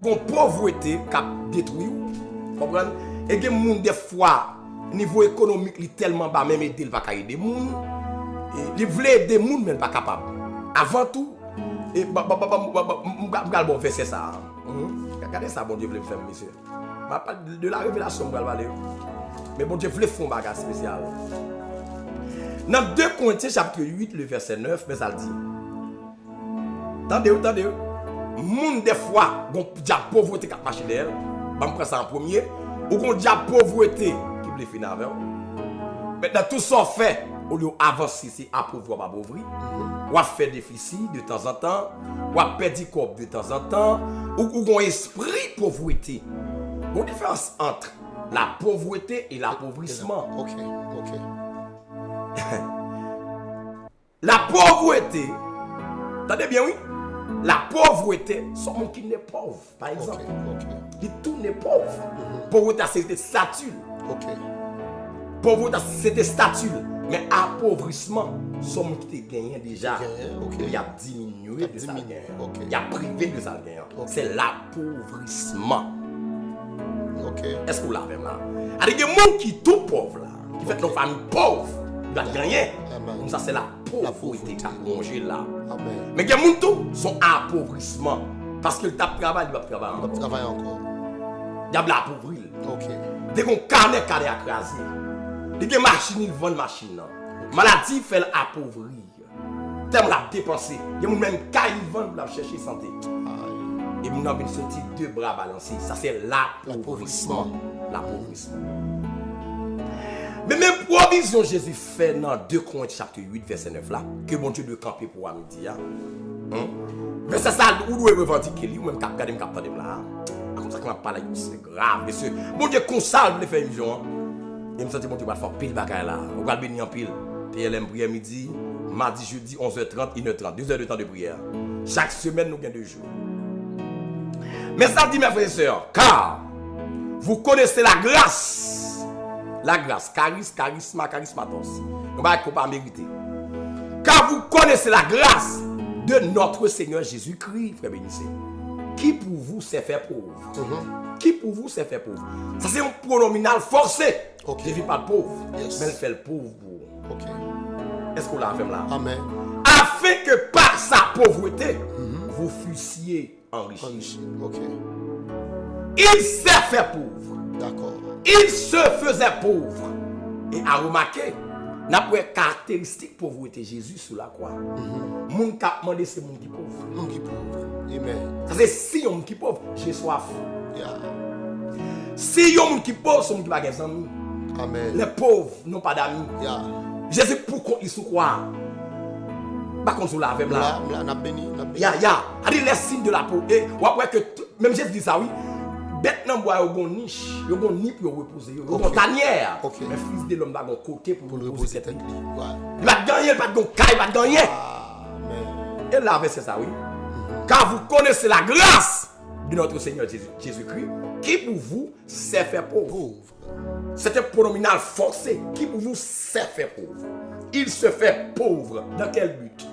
Une pauvreté qui a détruit. Comprenez? Et des gens, des fois, niveau économique, il est tellement bas, même aider, il ne va pas aider les gens. Il veut aider les gens, mais il n'est pas capable. Avant tout, je vais bon verser ça. Regardez ça, bon Dieu veut faire, monsieur. Je ne pas de la révélation, je vais aller. Mais bon Dieu veut faire un bagage spécial. Dans 2 Corinthiens, chapitre 8, le verset 9, mais ça le dit. Attendez. Moun des fois, gon dia pauvreté qui marche derrière. Je prends ça en premier. Ou gon dia pauvreté qui veut finir avec. Maintenant, tout ça fait, au lieu d'avancer, c'est appauvrir, pas pauvrir. Ou à faire déficit de temps en temps. Ou à perdre du corps de temps en temps. Ou gon esprit pauvreté. Il y a une différence entre la pauvreté et l'appauvrissement. Ok. La pauvreté, attendez bien, oui? La pauvreté, c'est un monde qui n'est pauvre, par exemple. Il tout n'est pauvre. Pauvreté, c'était statut. Pauvreté, c'était statut. Mais appauvrissement, c'est un monde qui te gagne déjà. Il a diminué de sa gagne. Il a privé de sa gagne. C'est l'appauvrissement. Est-ce que vous l'avez là? Il y a des gens qui sont tout pauvres, qui font une famille pauvre. Il va gagner. Comme ça, c'est la pauvreté qui a mangé là. Mais il y a des gens qui sont appauvrissement. Parce que le travail, il va travailler encore. Il y a de l'appauvrir. Dès qu'on carnet à craser. Dès que machine, il vend machine. Maladie fait l'appauvrir. Tellement la dépenser. Il y a même qui vend pour chercher santé. Et nous avons sorti 2 bras balancés. Ça, c'est l'appauvrissement. Mais même provision Jésus fait dans 2 Corinthiens chapitre 8 verset 9 là, que bon Dieu doit camper pour midi. Mais c'est ça, où doit revendiquer lui, ou même regarder me capter là. Comme ça que m'a parlé, c'est grave, monsieur. Bon Dieu consale de faire émission. Et me senti bon Dieu va faire pile bagaille là. On va bénir en pile. PLM prière midi, mardi, jeudi 11h30, 1h30, 2 heures de temps de prière. Chaque semaine nous gagnons 2 jours. Mais ça dit mes frères et sœurs, car vous connaissez la grâce. La grâce, charismatos. On va pas mériter. Car vous connaissez la grâce de notre Seigneur Jésus-Christ, frère bénissé. Qui pour vous s'est fait pauvre? Qui pour vous s'est fait pauvre? Ça c'est un pronominal forcé. Je ne vis pas pauvre, mais elle fait le pauvre pour vous. Est-ce qu'on l'a fait là? Amen. Afin que par sa pauvreté, vous fussiez enrichis. Il s'est fait pauvre. D'accord. Il se faisait pauvre. Et à remarquer, n'a pas caractéristique pauvreté Jésus sur la croix. Mon qui a demandé c'est mon qui pauvre. Mon qui pauvre. Amen. Ça c'est si on qui pauvre, j'ai soif. Si on qui pauvre, c'est mon qui va gagner amis. Amen. Les pauvres n'ont pas d'amis. Jésus pourquoi il se croit. Par contre, la avec là. N'a béni. A dit les signes de la pauvreté. Ouais que même Jésus dit ça oui. Bête nan bois au bon niche, au bon nid pour reposer, au bon tanière. Mais fils de l'homme va un côté pour reposer cette nuit. Il va gagner, il va gagner, il va gagner. Et là c'est ça oui. Car vous connaissez la grâce de notre Seigneur Jésus-Christ, qui pour vous s'est fait pauvre. C'est un pronominal forcé, qui pour vous s'est fait pauvre. Il se fait pauvre. Dans quel but?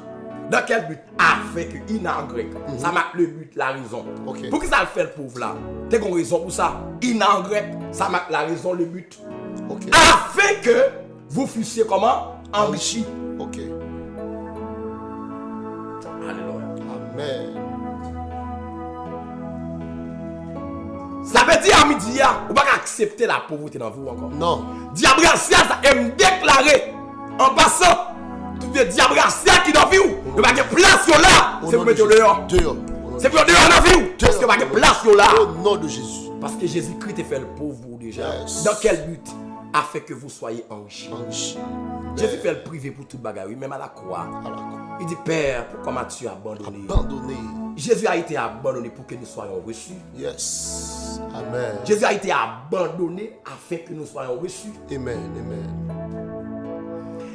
Dans quel but? Afin que ina en grec. Ça marque le but, la raison. Pour qui ça le fait le pauvre là? T'as une raison pour ça? Ina en grec, ça marque la raison, le but. Afin que vous fussiez comment? Enrichis. Alléluia. Amen. Ça veut dire à midi, vous ne pouvez pas accepter la pauvreté dans vous encore. Non. Diable ça aime déclarer en passant. Tout le diable qui dans vous, il n'y a pas de place là. C'est pour mettre dehors. C'est pour dehors dans vous. Parce qu'il n'y a pas de place là. Au nom de Jésus. Parce que Jésus-Christ te fait le pauvre déjà. Dans quel but? Afin que vous soyez enrichis. Jésus fait le privé pour toute bagarre, même à la croix. Il dit Père, pourquoi m'as-tu abandonné? Jésus a été abandonné pour que nous soyons reçus. Amen. Jésus a été abandonné afin que nous soyons reçus. Amen.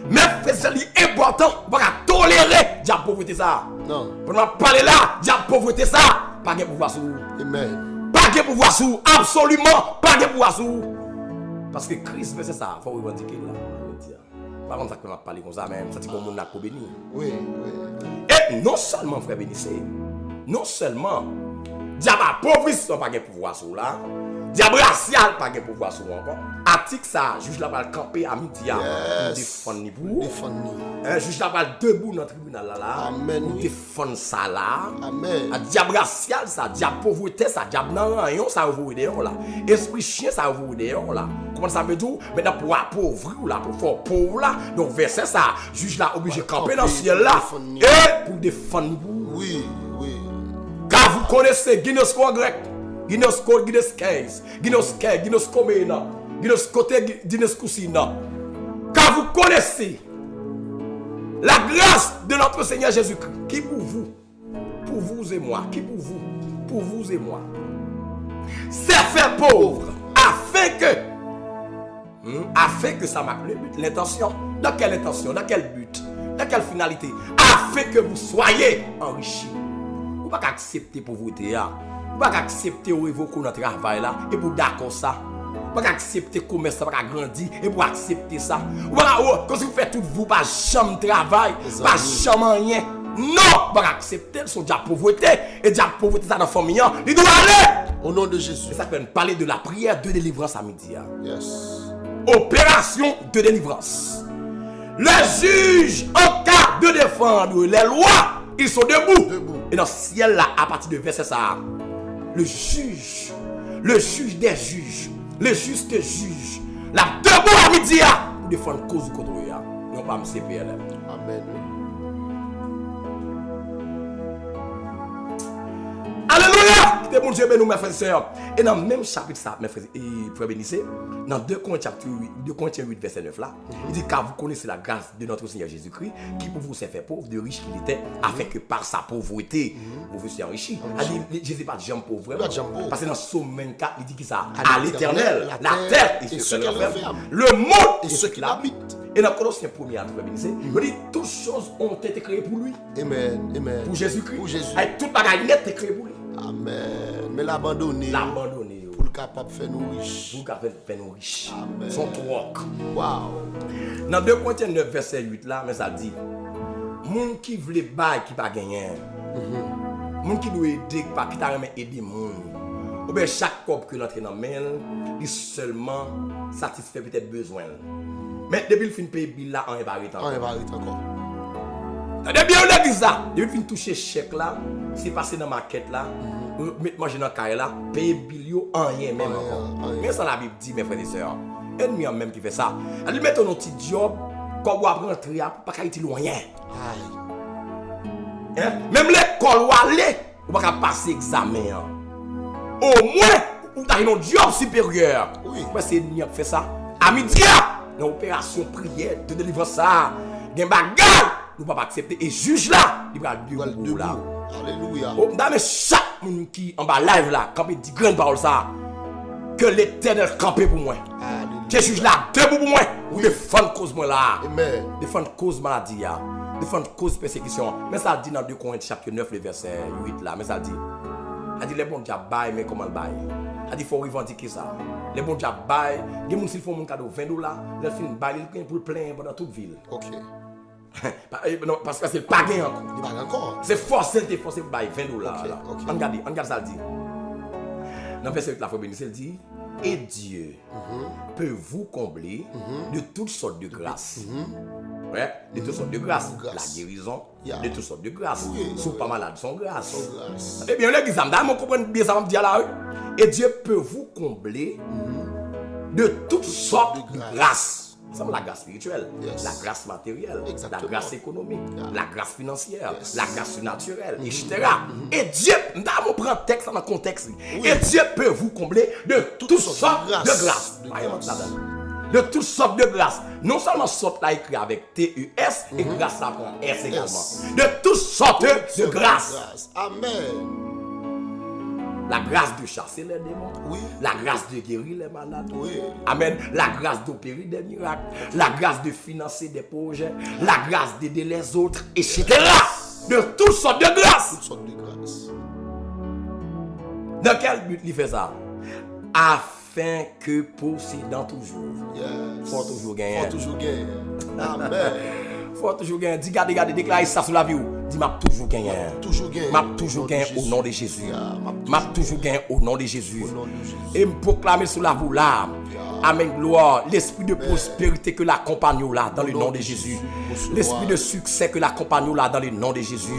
Mais c'est important, on va tolérer la pauvreté ça. Non. Pour nous parler là, la pauvreté ça, pas de pouvoir sur vous. Amen. Pas de pouvoir sur vous, absolument pas de pouvoir sur vous. Parce que Christ fait ça, il faut revendiquer là. Par contre, ça que nous parlé comme ça même, ça dit qu'on n'a pas béni. Oui. Et non seulement frère bénissé, non seulement Diable appauvrissant pas de pouvoir sur là. Diable racial pas de pouvoir sur encore. Article ça, juge là va camper à midi pour défendre vous. Juge là va debout dans le tribunal là. Amen. Pour défendre ça là. Amen. Diable racial ça, diable pauvreté ça, diable nan rien ça vous dehors là. Esprit chien ça vous dehors là. Comment ça veut dire? Maintenant pour appauvrir là, pour faire pauvre là. Donc verset ça, juge là obligé de camper dans le ciel là et pour défendre vous. Oui, oui. Car vous connaissez Guinness grec, Guinness code, Guinness 15, Guinness 15, Guinness Comena, Guinness côté, Guinness Cousina. Car vous connaissez la grâce de notre Seigneur Jésus-Christ, qui pour vous et moi, qui pour vous et moi, s'est fait pauvre, afin que ça marque le but, l'intention. Dans quelle intention, dans quel but, dans quelle finalité? Afin que vous soyez enrichis. Vous ne pouvez pas accepter pauvreté. Vous ne pouvez pas accepter révoquer notre travail là et pour d'accord ça. Vous ne pouvez pas accepter le commerce ça, pas grandir et pour accepter ça. Voilà, quand vous faites tout vous, pas jamais travail, pas jamais rien. Non, pas accepter son diable pauvreté et diable pauvreté ça dans la famille. Il doit aller. Au nom de Jésus. C'est ça qu'on parler de la prière de délivrance à midi. Yes. Opération de délivrance. Les juges, en cas de défendre les lois, ils sont debout. Et dans le ciel, là, à partir de verset ça, le juge des juges, le juste juge, la debout à midi, pour défendre cause contre eux. Non pas me CPLM. Amen. Alléluia! Que bon Dieu bénisse mes frères et sœurs. Et dans le même chapitre, ça, mes frères et frères bénissez, dans 2 Corinthiens 8, verset 9 là, il dit car vous connaissez la grâce de notre Seigneur Jésus-Christ, qui pour vous s'est fait pauvre, de riche qu'il était, afin que par sa pauvreté, vous vous soyez enrichis. Il dit Jésus n'est pas de jambe pauvre. Parce que dans Somme 24, il dit qu'il ça à l'éternel, la terre et ce qu'elle renferme, le monde et ceux qui l'habitent. Et dans Colossiens 1er, il dit toutes choses ont été créées pour lui. Amen. Amen. Pour Jésus-Christ. Pour Jésus. Et toute bagaille nette est créée pour lui. Amen. Mais l'abandonner. L'abandonner. Pour le capable de faire nous riches. Pour le capable de faire nous riches. Amen. Son troc. Wow. Dans 2 Corinthiens 9, verset 8 là, mais ça dit moun qui veut bail qui pas gagner. Moun qui doit aider pas qui t'a remet aider moun. Ou bien chaque corps que l'entrée dans main, il seulement satisfait peut-être besoin. Mais depuis le fin payer bill là, on va arrêter encore. On va arrêter encore. T'as bien on dit ça. Depuis le fin toucher chèque là, c'est passé dans ma quête là, mettre manger dans caille là, payer bill yo en rien même encore. Mais ça la Bible dit mes frères et sœurs. Ennemi même qui fait ça. Elle met ton petit job quand vous apprendre rentrer pas qualité loin. Hein? Même l'école où aller, ou pas passer examen. Au moins, ou t'as un job supérieur. Oui. Parce que l'ennemi a fait ça. À midi, dans l'opération prière de délivrance ça, gen bagay, nous pas accepter et juge là, il va debout là. Alléluia. Oh, mais chaque monde qui en bas live là, quand il dit grande parole ça, que l'Éternel campe pour moi. Que juge là debout pour moi. Ou défendre cause moi là. Amen. Défendre cause maladie là. Défendre cause persécution. Mais ça dit dans 2 Corinthiens chapitre 9 le verset 8 là, mais ça dit les bons diables bail mais comment le bail? Il faut revendiquer ça. Les bons diables bail, les gens s'ils font mon cadeau $20, ils font bail pour plein dans toute ville. OK. Non, parce que c'est pas gain encore. Il va encore. C'est forcé pour bail $20. OK. On regarde ça le dit. Dans verset 8 la fois béni, il dit et Dieu peut vous combler de toutes sortes de grâces. Ouais, de toutes sortes de grâces. La guérison, de toutes sortes de grâces. Si vous pas malade, son grâce. Eh bien, l'église, on comprend bien ça, on dit là. Et Dieu peut vous combler de toutes sortes de grâces. Ça, la grâce spirituelle, la grâce matérielle, la grâce économique, la grâce financière, la grâce naturelle, etc. Et Dieu, on prend le texte dans le contexte. Et Dieu peut vous combler de toutes sortes de grâces. De toutes sortes de grâces. Non seulement sorte là écrit avec T-U-S, et grâce ça prend S également. De toutes sortes de grâces. Amen. La grâce de chasser les démons. Oui. La grâce de guérir les malades. Oui. Amen. La grâce d'opérer des miracles. La grâce de financer des projets. La grâce d'aider les autres, etc. De toutes sortes de grâces. Toutes sortes de grâces. Dans quel but il fait ça? Afin que possédant toujours. Yes. Faut toujours gagner. Faut toujours gagner. Amen. Faut toujours gagner. Dis, regardez, déclarez ça sur la vie. Dis m'a toujours gagné. Toujours gagné. M'a toujours gagné au nom de Jésus. M'a toujours gagné au nom de Jésus. Au nom de Jésus. Et me proclamer sous la vous là. Amen, gloire. L'esprit de prospérité que l'accompagne là dans le nom de Jésus. L'esprit de succès que l'accompagne là dans le nom de Jésus.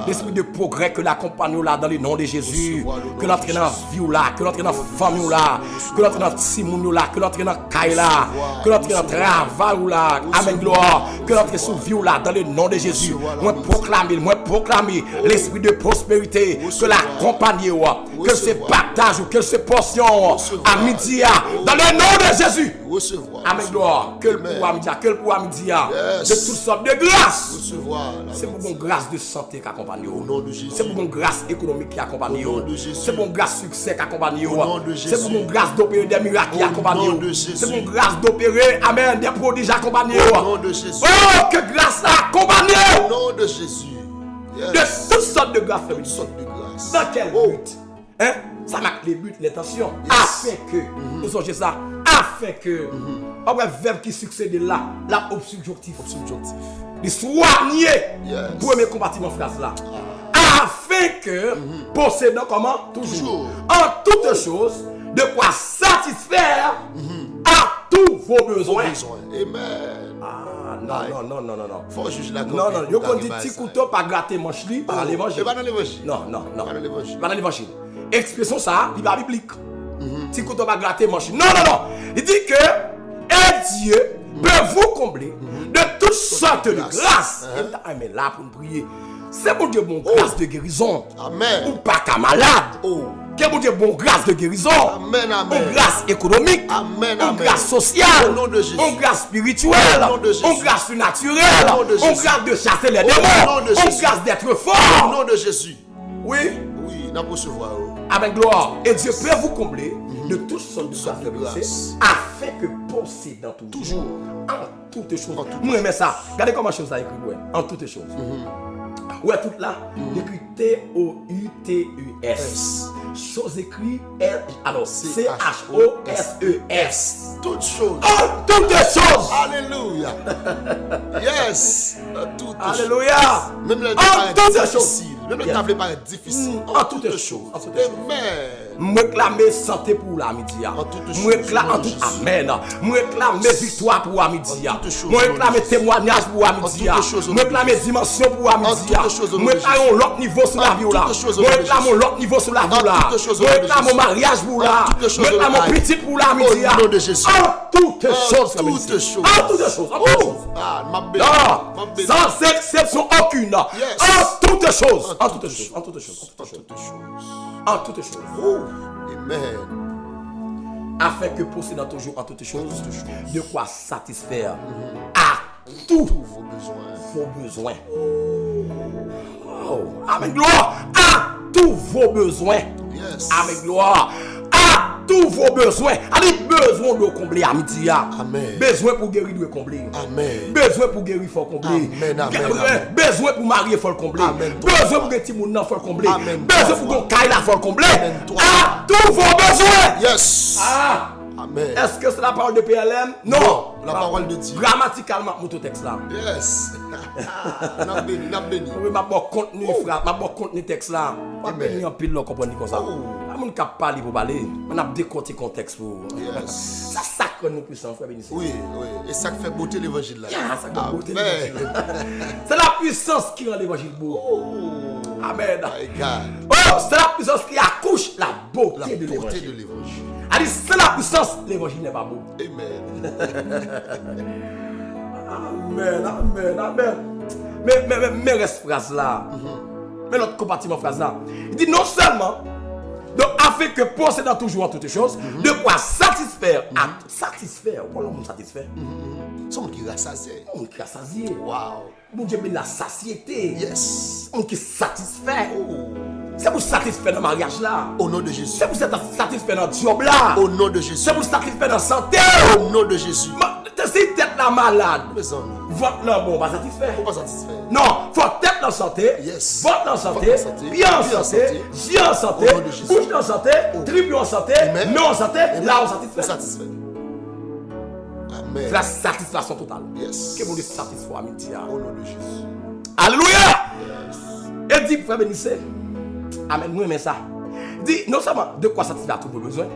L'esprit de progrès que l'accompagne là dans le nom de Jésus. Que l'entraîne dans la vie là, que l'entraîne dans la famille là, que l'entraîne dans Simon là, que l'entraîne dans Kaï là, que l'entraîne dans travail là. Amen, gloire. Que l'entraîne sous vie là dans le nom de Jésus. Moi proclamer l'esprit de prospérité que l'accompagne que c'est partage ou que c'est portion à midi dans le nom de Jésus. Recevoir. Amen, gloire. Que le pouvoir midi, que le pouvoir midi de toutes sortes de grâces. Recevoir. C'est pour une grâce de santé qui accompagne. Au nom de Jésus. C'est pour une grâce économique qui accompagne. Au nom de Jésus. C'est pour une grâce succès qui accompagne. Au nom de Jésus. C'est pour une grâce d'opérer des miracles qui Au accompagne. nom de Jésus. C'est pour une grâce d'opérer, amen, des prodiges accompagnés. Au nom de Jésus. Oh, que grâce accompagne. Au nom de Jésus. De toutes sortes de grâces. Toutes sortes de grâces. Dans quel but? Hein? Ça marque les buts, l'intention. Afin que, vous songez ça, afin que, on va verbe qui succède là, la subjonctif. Subjonctif. Les soigner. Yes. Premier compartiment phrase là. Afin que, possédant comment? Toujours. En toutes choses, de quoi satisfaire à tous vos besoins. Amen. Ah, non. Faut juger la Non, yo qu'on dit petit couteau pas gratter manche li par l'évangile. Pas dans l'évangile. Non. Pas dans l'évangile. Pas dans l'évangile. Expression ça, il va biblique. Petit couteau pas gratter manche. Non. Il dit que Dieu peut vous combler de toutes sortes de grâces. Mais là pour nous prier. C'est pour Dieu bon grâce de guérison. Amen. Ou pas qu'à malade. Que bon Dieu bon grâce de guérison. Amen. Une grâce économique. Amen. Une grâce sociale. Au nom de Jésus. Une grâce spirituelle. Au nom de Jésus. Une grâce naturelle. Au nom de Jésus. Une grâce de chasser les Au démons. nom de Une Jésus. grâce d'être Au fort. nom de Jésus. Oui. Oui, n'a pas recevoir. Avec gloire. Et Dieu peut vous combler de toutes sortes de grâces grâces. afin que possédant toujours en toutes choses. Moi j'aime ça. Regardez comment chose ça écrit ouais. En toutes choses. Ouais, tout là, écrit T-O-U-T-U-S. Chose écrit alors C-H-O-S-E-S. Toutes choses. En toutes choses. Alléluia. Yes. Toutes choses. Alléluia. Même le En temps toutes est choses. difficile. Même le temps paraît difficile. En toutes choses. En toutes choses. Amen. Moi réclamer santé pour la midi. En toutes choses. Moi réclamer en tout amen. Moi réclamer victoire pour la midi. En toutes choses. Moi réclamer témoignage pour la midi. toutes choses. Moi réclamer dimension pour la midi. toutes choses. Moi réclamer l'autre niveau sur la vie là. toutes choses. Moi réclamer l'autre niveau sur la vie là. toutes choses. Moi réclamer mariage pour là. toutes choses. Moi réclamer petit pour la midi. Au nom de Jésus. En toutes choses. toutes choses. En toutes choses. En toutes choses. Ah, ma béni. Non, sans exception aucune. Yes. En toutes choses. En toutes choses. En toutes choses. En toutes choses. Toutes choses. En toutes choses. Amen. Afin que possédant toujours en toutes choses, de quoi satisfaire à tous vos besoins. Oh, avec gloire, à tous vos besoins. Yes. Avec gloire, à tous vos besoins. Allez, besoin de combler à midi. Amen. Besoin pour guérir de combler. Amen. Besoin pour guérir, il faut combler. Amen. Besoin pour marier, il faut le combler. Amen. Besoin pour gagner mon il faut le combler. Amen. Besoin pour gagner Kaila, il faut le combler. Amen. À tous vos besoins. Yes. Ah. Amen. Est-ce que c'est la parole de PLM? Non. La parole de Dieu. Grammaticalement, mon texte là. Yes. N'a béni, n'a béni. Oui, ma bon contenu, frère. Ma bon contenu texte là. Ma Amen. béni en pile, là, comprendre comme ça. Ah, mon cap parler pour parler. On a décortiqué le contexte pour. Yes. Ça sacre nous puissants, frère Béni. Oui. Et ça fait beauté l'évangile là. Ah, ça fait beauté Amen. l'évangile. C'est la puissance qui rend l'évangile beau. Amen. My God. Oh, c'est la puissance qui accouche la La beauté de beauté l'évangile. de l'évangile. Allez, c'est la puissance, l'évangile n'est pas beau. Amen. Mais reste phrase là. Mais l'autre compartiment phrase là. Il dit non seulement, donc afin que possédant toujours en toutes choses, de quoi satisfaire. Satisfaire. Voilà, on satisfait. C'est on qui rassasié. On qui rassasié. Wow. Mon Dieu, mais la satiété. Yes. On qui satisfait. C'est pour satisfaire dans le mariage là. Au nom de Jésus. C'est pour satisfaire dans le job là. Au nom de Jésus. C'est pour satisfaire dans la santé. Au nom de Jésus. Si tête la malade, Mes amis. votre là bon, pas satisfait. Faut pas satisfaire. Non, faut tête dans la santé, Yes. votre dans la santé, Votre en santé, pied en pied en santé, santé, yeux en santé, au nom de Jésus. bouche en santé, tribu en santé, Amen. non en santé, Amen. là on satisfait. Satisfait. Amen. C'est la satisfaction totale. Yes. Que vous le satisfait à midi. Au nom de Jésus. Alléluia. Et dit, frère Bénissé, amen, nous aimons ça. Dit, non seulement de quoi satisfaire tous vos besoins,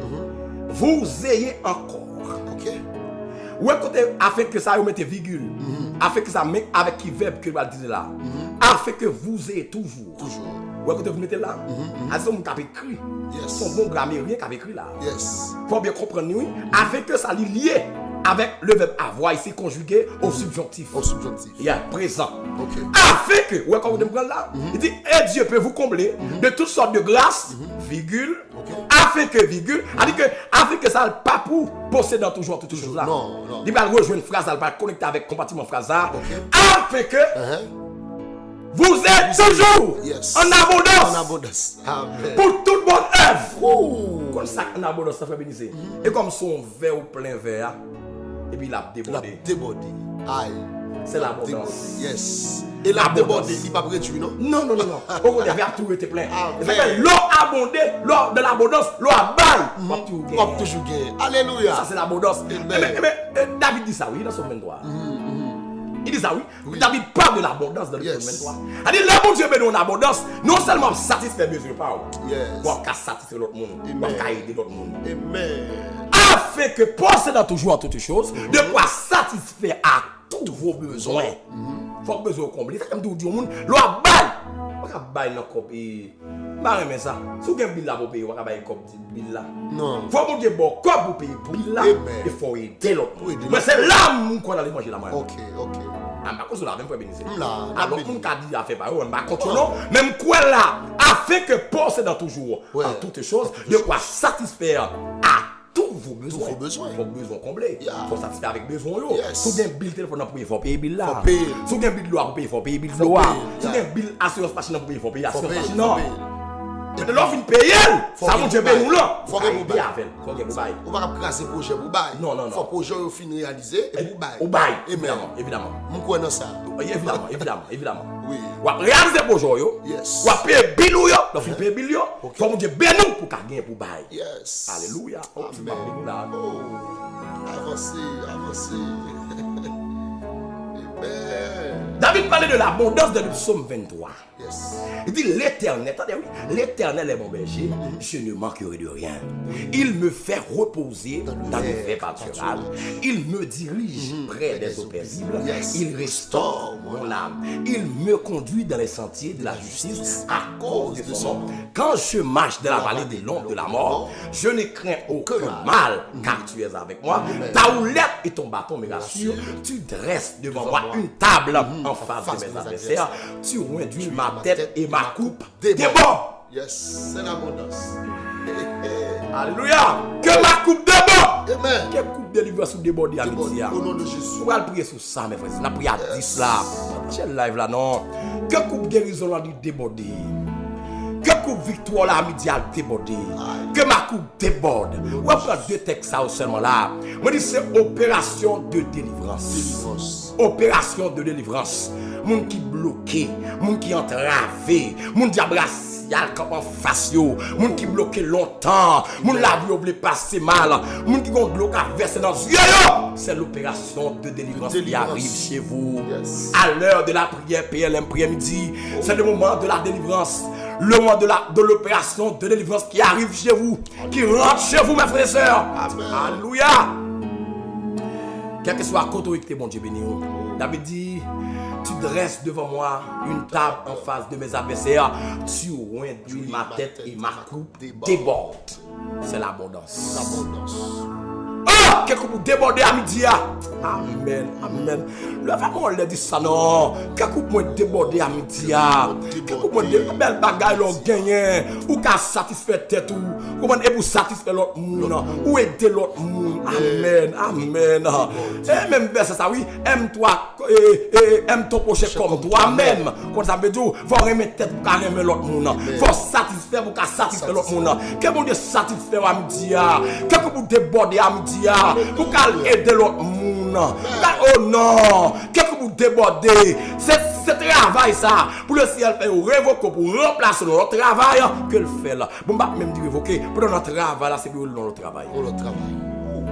vous ayez encore. Ok. Ou écoutez, afin que ça, vous mettez virgule, afin que ça met avec qui verbe que vous allez dire là, afin que vous ayez toujours. Toujours. Ou écoutez, vous mettez là, c'est son qui a écrit, Yes. son bon grammairien qui a écrit là. Yes. Faut bien comprendre, oui, afin que ça lie lié avec le verbe avoir ici conjugué au subjonctif. Au subjonctif. Il y a présent. Ok. Afin que, ouais, quand vous comprenez là, il dit, et Dieu peut vous combler de toutes sortes de grâces, virgule, Ok. afin que, virgule, dit que, afin que ça ne pas pour posséder dans toujours toutes choses là. Non, non. Il va rejoindre une phrase, elle va connecter avec le compartiment phrase là, Ok. afin que vous êtes toujours Yes. en abondance En abondance. Amen. pour toute bonne œuvre. Ouh. Comme ça, en abondance, ça fait bénir. Et comme son verre au plein verre, et puis il a La débordé. débordé. Aïe. C'est l'abondance. Débordé. Yes. Et la L'abondance. débordé, il n'est pas réduit, non? Non, non, non, non. Au contraire, verre tout était plein. Amen. Et ça fait l'eau abondée, l'eau de l'abondance, l'eau à bail. Comme toujours gagné. Alléluia. Ça, c'est l'abondance. Amen. Mais David dit ça, oui, dans son 23. Il dit ça, oui. David parle de l'abondance dans le Yes. 23. Il dit, le bon Dieu met nous en abondance, non seulement satisfait besoin par Yes. pour qu'à satisfaire l'autre monde, pour qu'à aider l'autre monde. Amen. Afin que possédant toujours en toutes choses, de quoi satisfaire à tous vos besoins. Faut que besoin combler. C'est comme tout le monde. L'eau à bail. On va bail dans le copie. Bah, mais ça. Si vous avez un bill là pour payer, on va bailler comme bill là. Non. Faut que vous bon quoi pour payer bill là. Amen. Il faut aider l'autre. Faut aider Mais l'autre. c'est là qu'on allait manger la main. Ok, ok. Ah, ma cause là, même pas bénissé. Là, Alors, on a dit à faire par eux, on va continuer. Même quoi là, afin que possédant toujours Ouais. en toutes choses, de quoi satisfaire à tous vos besoins. vos besoins. Vos besoins comblés. Yeah. Faut satisfaire avec besoin. Yo. Yes. Si vous avez un bill téléphone pour payer, il faut payer bill là. Faut payer. Si vous avez un bill de loi pour payer, il faut payer bill de Faut loi. payer. Si vous avez un bill assurance machine pour payer, il faut payer Faut assurance payer, machine. faut Non. payer. Mais de l'offre une payer, Faut ça payer mon Dieu pour nous là. Faut payer pour aider bail. avec. Faut payer pour bail. On va pas craser projet pour bail. Non, non, non. Faut projet au fin réalisé et pour bail. Au bail. Amen. Évidemment, évidemment. Mon quoi dans ça? Évidemment, évidemment, évidemment. Oui. Ou à réaliser pour jour yo. Yes. Ou à payer bill yo. Donc il paye bill yo. Faut mon Dieu béni pour qu'à gagner pour bail. Yes. Alléluia. Oh, tu m'as Amen. béni là. Oh. Avancez, avancez. Amen. David parlait de l'abondance dans le psaume 23. Yes. Il dit l'éternel, attendez, oui, l'éternel est mon berger, je ne manquerai de rien. Il me fait reposer dans le vert pâturage. Il me dirige près des eaux paisibles. Yes. Il restaure mon âme. Il me conduit dans les sentiers de la justice à cause de son nom. Quand je marche dans la vallée des l'ombre de la mort, je ne crains aucun mal, car tu es avec moi. Ta houlette et ton bâton me rassurent. Tu dresses devant moi une table en face de mes adversaires. Tu réduis ma tête et ma coupe déborde. Yes. C'est l'abondance. Alléluia. Que ma coupe déborde. Amen. Que coupe délivrance ou déborde à midi. Au nom de Jésus. On va prier sur ça, mes frères. On a prié à 10 là. C'est le live là, non. Que coupe guérison là déborde. Que coupe victoire là à midi a débordé. Que ma coupe déborde. On va prendre deux textes ça seulement là. Moi dis c'est opération de délivrance. Délivrance. Opération de délivrance. Moun qui bloqué, moun qui entravé, moun diable racial comme en face yo, moun qui bloqué longtemps, moun la vie oublié passer mal, moun qui gon bloc à verser dans les yeux yo. C'est l'opération de délivrance qui arrive chez vous. Yes. À l'heure de la prière PLM après-midi, c'est le moment de la délivrance. Le moment de l'opération de délivrance qui arrive chez vous, qui rentre chez vous, mes frères et sœurs. Amen. Alléluia. Quel que soit côté où tu es, bon Dieu béni. David dit, tu dresses devant moi une table en face de mes adversaires. Tu réduis ma tête et ma coupe déborde. C'est l'abondance. L'abondance. Ah, quelque chose déborder à midi. Amen, amen. Le vraiment on dit ça non. Quelque chose déborder à midi. Quelque chose de belle bagaille l'on gagne ou qu'à satisfaire tête ou comment et pour satisfaire l'autre monde ou aider l'autre monde. Amen, amen. Et même verset ça oui, aime-toi aime ton prochain comme toi-même. Comme ça veut dire faut remettre tête pour aimer l'autre monde. Faut satisfaire pour satisfaire l'autre monde. Que bon Dieu satisfaire à midi. Quelque chose déborder à midi. Pour aider l'autre monde. Oh non, quelque chose déborder. C'est travail ça. Pour le ciel fait révoquer pour remplacer notre travail que le fait là. Bon bah même dire révoquer pour notre travail là c'est pour notre travail. Pour le travail.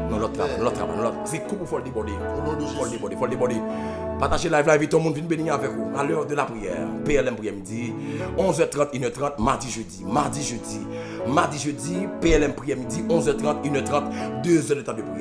Non, l'autre travail, c'est comment faut le déborder. Au nom de Jésus. Faut le déborder. Partagez live, invite tout le monde, viens bénir avec vous à l'heure de la prière. PLM prière midi, 11h30, 1h30, mardi, jeudi, PLM prière midi, 11h30, 1h30, 2 heures de temps de prière.